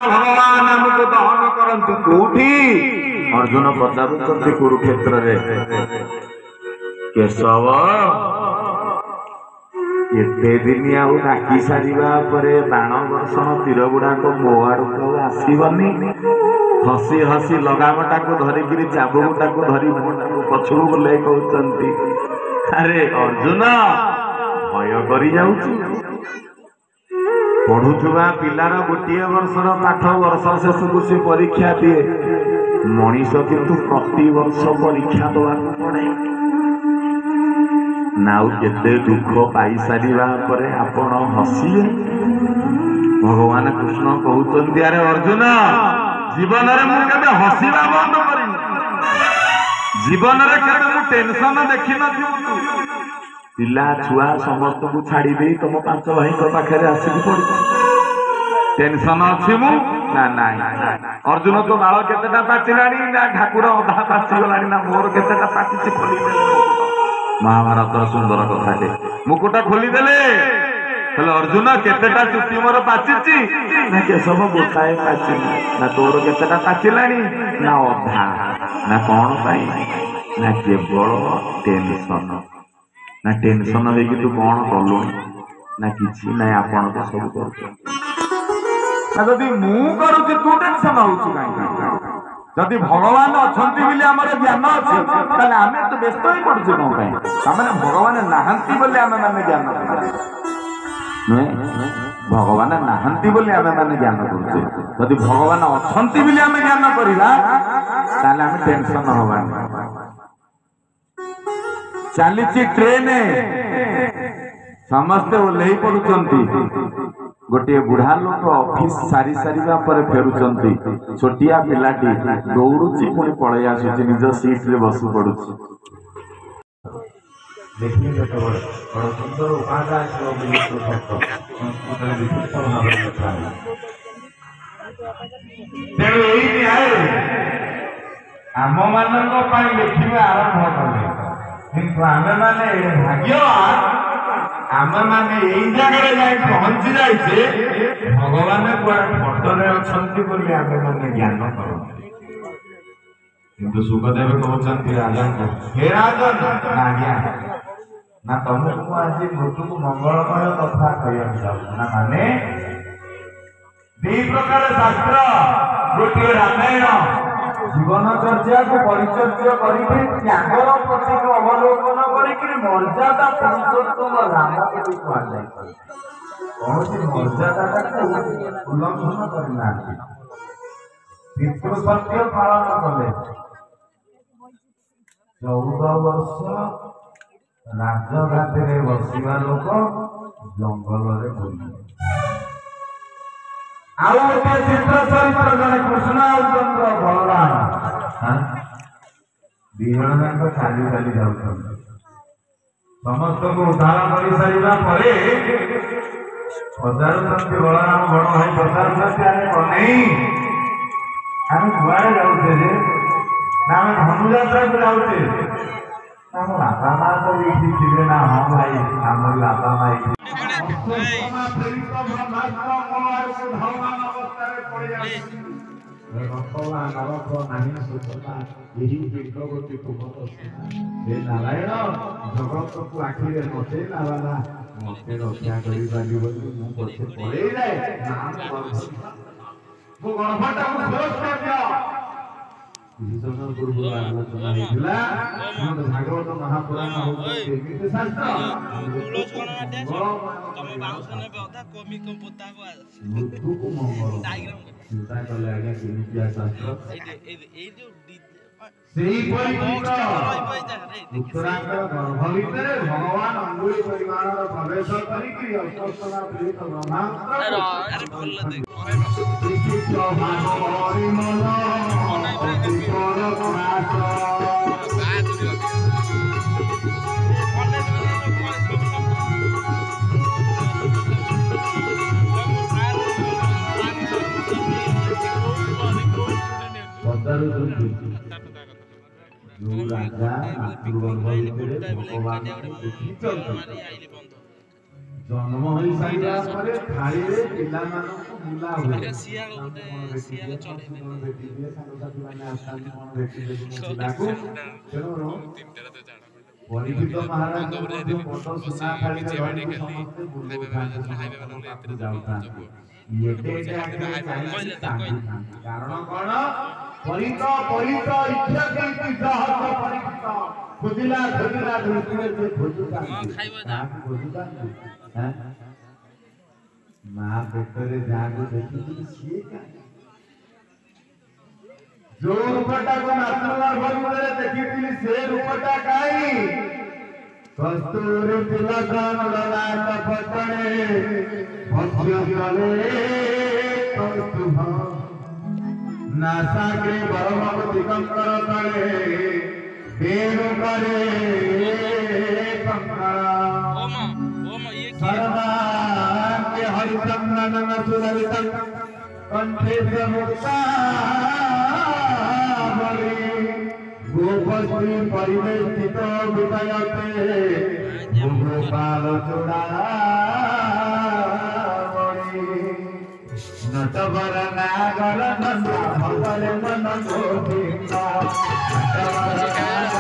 भगवान हमको दहन करंतु कोठी अर्जुन पचारुचंती कुरुक्षेत्र रे केशव एते दिन आउ डाकी सारिबा परे बाण वर्षण तीर गुड़ाक मो आड़ू आसबनी हसी हसी लगामटा को धरिकी चाबुकटा को धरी पछू बुले कहते अरे अर्जुन भय कर पढ़ुवा पिलार गोटे वर्षर पाठ वर्ष शेष को सी परीक्षा दिए मनीष किंतु प्रति वर्ष परीक्षा दवा पड़े नाउ केते दुख पाई सारिबा परे आपण हसिए भगवान कृष्ण कहउतंती अरे अर्जुन जीवन रे मु केबे हसिबा बंद करिनी जीवन रे केबे मु टेंशन देखि न पिला छुआ समस्त को छाड़ी दे तुम पांच भाई पाखे आसिक पड़ी टेंशन अच्छी मु ना ना अर्जुन तो बाल केतेटा पाचिला ना ठाकुर अधा पाचिगला ना मोर केतेटा पाचिछि खोली महाभारत सुंदर कथा के मुकुटा खोली देले अर्जुन केतेटा चुटी मोर पाचिछि ना केशव गोटाए पाचि ना तोर केतेटा पाचिलानी ना अधा ना कौन पाई ना केवल टेंशन ना टेंशन है कि तू कौन कलु ना किसी ना आपण तो सब कर जदि मु करूची तू टेंशन होउची जदि भगवान अछंती बोली हमर ज्ञान अछि ताले आमे तो व्यस्त ही पड़छ कोन पय माने भगवान नाहंती बोली आमे माने ज्ञान नुए भगवान नाहंती बोली आमे माने ज्ञान करछे जदि भगवान अछंती बोली आमे ज्ञान करिला ताले आमे टेंशन होबा चली ट्रेन समस्ते ओल्लई पड़ुचंती गोटे बुढ़ा लोक ऑफिस सारी सारिबा पर फेरुचंती छोटिया पिलाटी दौड़ुची पुणी पळै आसुची निज सीट रे बसु पड़ुची देखिए तो बड़ सुंदर उपादा आछो बिल्कुल फटो संस्कृत रे विशिष्ट भाव कथा तेरे एई न्याय आम मानक पई लिखिबा आरंभ करले किंतु आमे माने भाग्यवान आमे माने एई जगह जाय पहुंची जाइछे भगवान कुआड फटरे अछंती बोली आमे माने ज्ञान करू किंतु सुखदेव कहउचंती राजन हे राजन आज्ञा ना तुमको आज मृत्यु को मंगलमय कथा कहया जाऊ ना माने दी प्रकार शास्त्र गोटे रामायण जीवन चर्चा को परिचर्या करके त्यागर प्रति अवलोकन करके मर्यादा पुरुषोत्तम राम को कहा जाए कौन सी मर्यादा उल्लंघन करना पितृ सत्य पालन कले 14 वर्ष राजघाट रे बसिवा लोक जंगल रे बुली चित्र चरित्र जन कृष्ण और चंद्र बलराम दिजन जाक चाली चाली जाऊँ समस्त को उद्धार कर सारा पचारुंट बलराम बड़ भाई पचारुंट आम कुआड़े जाऊे ना आम धनुजात्रा को जाऊे आम बापा माँ तो ये थे ना हाँ भाई आम बापा माँ नारायण जगत को आखिर बचेला वाला मत रक्षा कर पछे पड़े जाए गर्भटा पूर्व आलोचना भागवत महापुराण मृत्यु को मंगल चिंता कले आज्ञा केमितिया शास्त्र उत्तरांग गर्भ भितर भगवान अंगुली परिमाण प्रवेश करिकी अष्टोत्तरा पीड़ित ब्रह्मास्त्र जो राजा आशीर्वाद भितर भगवान जन्म हो सारा परे थाली रे पिला मानकु मुला हुए सियाळ गोटे सियाळ चले बेटी दे सानो साथी माने आस्थान कोन बेटी दे पिलाको चलो परिचित महाराज जो मोटो सुना थाली रे समस्त बुलबुल हाईवे वाला एतरे जाउता एटे कारण कोन परित परित इच्छा केति जहत परित खुदिला खुदिला दृष्टिरे जे खोजुता खोजुता हैं मां पेटरे जागो देखि सिए का जो रूपटा को नाचला भरमुरे देखिथिली से रूपटा काई कस्तूरी तिलकन ललाट पटणे भक्ष्यले कौस्तुभ नासाग्रे बरमग दिगंबर तले बेणु करे कंकरा सर्वा के हरिचंदन सुललितं कंठे मुक्ता गोपश्री परिवेष्टित विजयते गोपाल चूड़ामणि नटवर नागर नंदा भगले मन गोविंदा नटवर